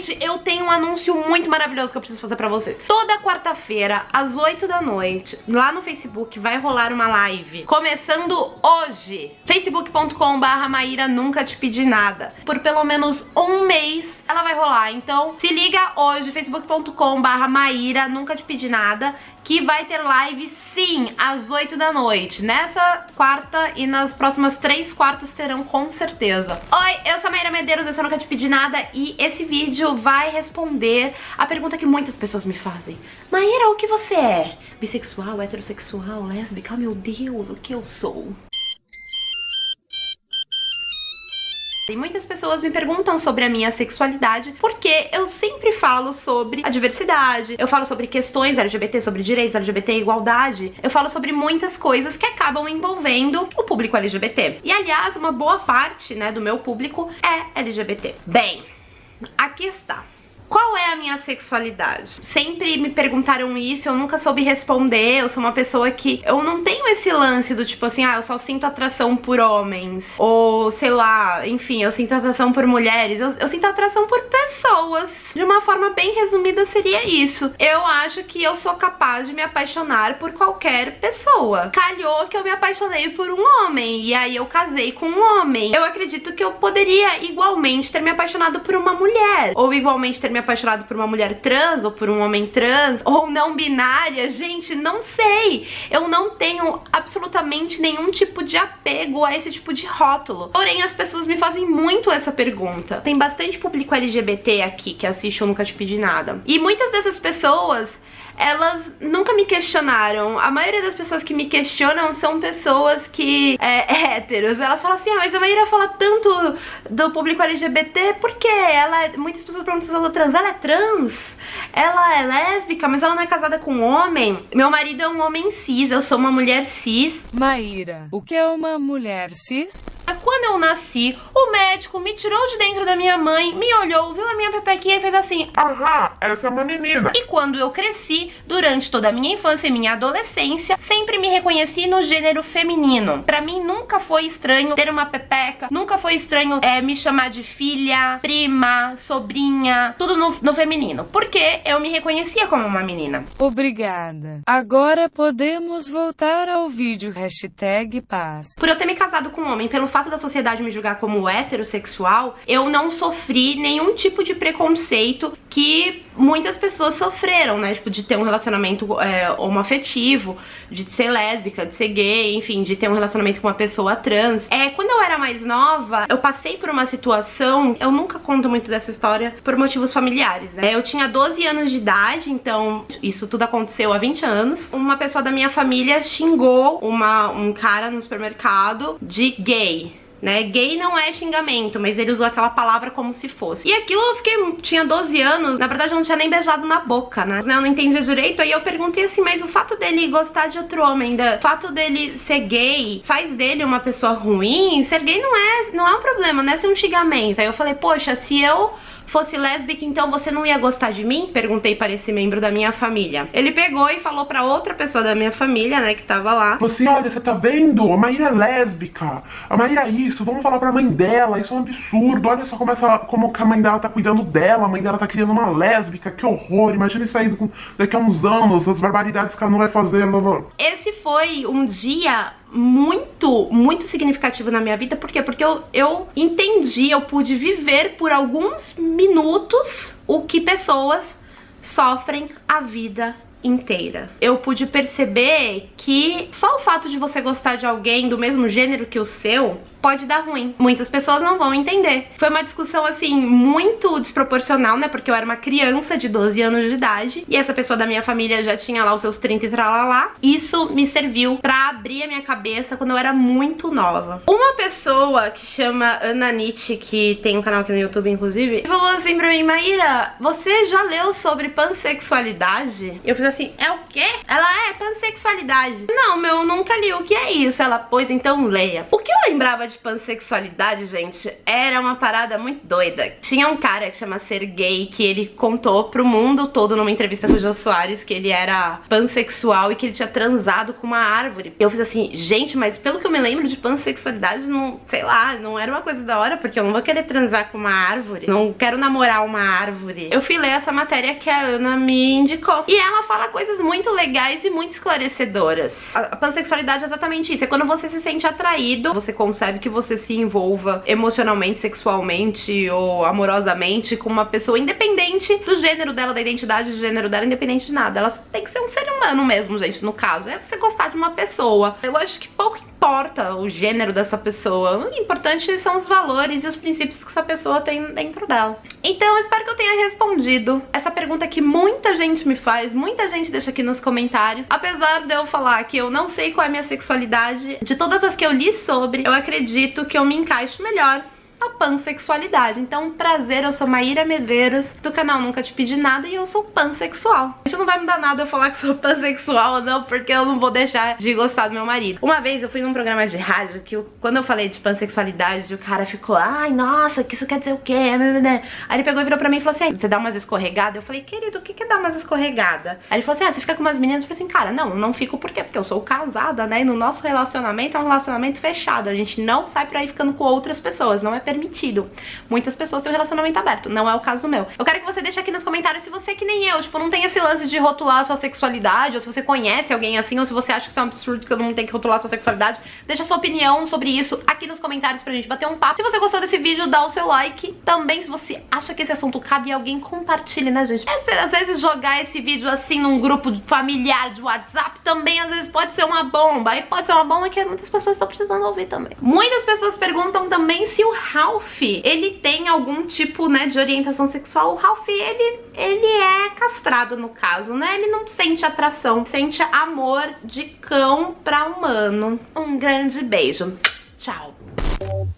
Gente, eu tenho um anúncio muito maravilhoso que eu preciso fazer pra vocês. Toda quarta-feira, às 8 da noite, lá no Facebook, vai rolar uma live. Começando hoje. facebook.com/Maíra Nunca Te Pedi Nada. Por pelo menos um mês ela vai rolar. Então, se liga hoje, facebook.com/Maíra Nunca Te Pedi Nada, que vai ter live sim, às 8 da noite. Nessa quarta e nas próximas 3 quartas terão com certeza. Oi, eu sou a Maíra Medeiros, esse eu Nunca Te Pedi Nada, e esse vídeo vai responder a pergunta que muitas pessoas me fazem. Maíra, o que você é? Bissexual, heterossexual, lésbica? Meu Deus, o que eu sou? E muitas pessoas me perguntam sobre a minha sexualidade, porque eu sempre falo sobre a diversidade, eu falo sobre questões LGBT, sobre direitos LGBT, igualdade, eu falo sobre muitas coisas que acabam envolvendo o público LGBT. E aliás, uma boa parte, né, do meu público é LGBT. Bem, aqui está. Qual é a minha sexualidade? Sempre me perguntaram isso, eu nunca soube responder. Eu sou uma pessoa que eu não tenho esse lance do tipo assim, eu só sinto atração por homens, ou sei lá, enfim, eu sinto atração por mulheres. Eu sinto atração por pessoas. De uma forma bem resumida seria isso. Eu acho que eu sou capaz de me apaixonar por qualquer pessoa. Calhou que eu me apaixonei por um homem, e aí eu casei com um homem. Eu acredito que eu poderia igualmente ter me apaixonado por uma mulher, ou igualmente ter me apaixonado por uma mulher trans, ou por um homem trans, ou não binária. Gente, não sei. Eu não tenho absolutamente nenhum tipo de apego a esse tipo de rótulo. Porém, as pessoas me fazem muito essa pergunta. Tem bastante público LGBT aqui que assiste Eu Nunca Te Pedi Nada. E muitas dessas pessoas, elas nunca me questionaram. A maioria das pessoas que me questionam são pessoas que héteros. Elas falam assim, mas a Maíra fala tanto do público LGBT, por quê? Muitas pessoas perguntam se eu sou trans. Ela é trans? Ela é lésbica, mas ela não é casada com um homem? Meu marido é um homem cis, eu sou uma mulher cis. Maíra, o que é uma mulher cis? Quando eu nasci, o médico me tirou de dentro da minha mãe, me olhou, viu a minha pepequinha e fez assim, aham, essa é uma menina. E quando eu cresci, durante toda a minha infância e minha adolescência, sempre me reconheci no gênero feminino. Pra mim nunca foi estranho ter uma pepeca, nunca foi estranho me chamar de filha, prima, sobrinha, tudo no feminino, porque eu me reconhecia como uma menina. Obrigada. Agora podemos voltar ao vídeo #paz. Por eu ter me casado com um homem, pelo fato da sociedade me julgar como heterossexual, eu não sofri nenhum tipo de preconceito que muitas pessoas sofreram, né? Tipo, de ter um relacionamento homoafetivo, de ser lésbica, de ser gay, enfim, de ter um relacionamento com uma pessoa trans. Quando eu era mais nova, eu passei por uma situação, eu nunca conto muito dessa história por motivos familiares, né? Eu tinha 12 anos de idade, então isso tudo aconteceu há 20 anos. Uma pessoa da minha família xingou um cara no supermercado de gay. Né? Gay não é xingamento, mas ele usou aquela palavra como se fosse. E aquilo tinha 12 anos, na verdade eu não tinha nem beijado na boca, né? Eu não entendia direito, aí eu perguntei assim, mas o fato dele gostar de outro homem, o fato dele ser gay, faz dele uma pessoa ruim? Ser gay não é um problema, não é ser um xingamento. Aí eu falei, poxa, se eu fosse lésbica, então você não ia gostar de mim? Perguntei para esse membro da minha família. Ele pegou e falou pra outra pessoa da minha família, né, que tava lá. Você, olha, você tá vendo? A Maíra é lésbica. A Maíra é isso, vamos falar pra mãe dela, isso é um absurdo. Olha só como a mãe dela tá cuidando dela, a mãe dela tá criando uma lésbica, que horror. Imagina isso aí daqui a uns anos, as barbaridades que ela não vai fazer. Esse foi um dia muito significativo na minha vida. Por quê? Porque eu entendi, eu pude viver por alguns minutos o que pessoas sofrem a vida inteira. Eu pude perceber que só o fato de você gostar de alguém do mesmo gênero que o seu pode dar ruim. Muitas pessoas não vão entender. Foi uma discussão, assim, muito desproporcional, né? Porque eu era uma criança de 12 anos de idade e essa pessoa da minha família já tinha lá os seus 30 e tralalá. Isso me serviu pra abrir a minha cabeça quando eu era muito nova. Uma pessoa que chama Ana Nietzsche, que tem um canal aqui no YouTube, inclusive, falou assim pra mim, Maíra, você já leu sobre pansexualidade? Eu fiz assim, é o quê? Ela pansexualidade. Não, eu nunca li, o que é isso? Ela, pois então leia. O que eu lembrava de de pansexualidade, gente, era uma parada muito doida. Tinha um cara que chama Sergei, que ele contou pro mundo todo numa entrevista com o Jô Soares que ele era pansexual e que ele tinha transado com uma árvore. Eu fiz assim, gente, mas pelo que eu me lembro de pansexualidade, não, sei lá, não era uma coisa da hora, porque eu não vou querer transar com uma árvore, não quero namorar uma árvore. Eu fui ler essa matéria que a Ana me indicou e ela fala coisas muito legais e muito esclarecedoras. A pansexualidade é exatamente isso, é quando você se sente atraído, você consegue que você se envolva emocionalmente, sexualmente ou amorosamente com uma pessoa independente do gênero dela, da identidade de gênero dela, independente de nada. Ela só tem que ser um ser humano mesmo, gente, no caso. É você gostar de uma pessoa. Eu acho que pouco importa o gênero dessa pessoa. O importante são os valores e os princípios que essa pessoa tem dentro dela. Então eu espero que eu tenha respondido essa pergunta que muita gente me faz, muita gente deixa aqui nos comentários. Apesar de eu falar que eu não sei qual é a minha sexualidade, de todas as que eu li sobre, eu acredito que eu me encaixo melhor a pansexualidade. Então, prazer, eu sou Maíra Medeiros, do canal Nunca Te Pedi Nada, e eu sou pansexual. Isso não vai me dar nada eu falar que sou pansexual, não, porque eu não vou deixar de gostar do meu marido. Uma vez eu fui num programa de rádio que quando eu falei de pansexualidade, o cara ficou, ai, nossa, que isso quer dizer o quê? Aí ele pegou e virou pra mim e falou assim, você dá umas escorregadas? Eu falei, querido, o que é dar umas escorregadas? Aí ele falou assim, você fica com umas meninas? Eu falei assim, cara, não fico por quê? Porque eu sou casada, né? E no nosso relacionamento é um relacionamento fechado. A gente não sai pra ir ficando com outras pessoas, não é permitido. Muitas pessoas têm um relacionamento aberto, não é o caso do meu. Eu quero que você deixe aqui nos comentários se você é que nem eu, tipo, não tem esse lance de rotular a sua sexualidade, ou se você conhece alguém assim, ou se você acha que isso é um absurdo que todo mundo tem que rotular a sua sexualidade. Deixa a sua opinião sobre isso aqui nos comentários pra gente bater um papo. Se você gostou desse vídeo, dá o seu like. Também, se você acha que esse assunto cabe a alguém, compartilhe, né, gente? Às vezes jogar esse vídeo assim num grupo familiar de WhatsApp também, às vezes, pode ser uma bomba. E pode ser uma bomba que muitas pessoas estão precisando ouvir também. Muitas pessoas perguntam também se o Ralph, ele tem algum tipo, né, de orientação sexual. O Ralph, ele é castrado, no caso, né? Ele não sente atração, sente amor de cão pra humano. Um grande beijo. Tchau.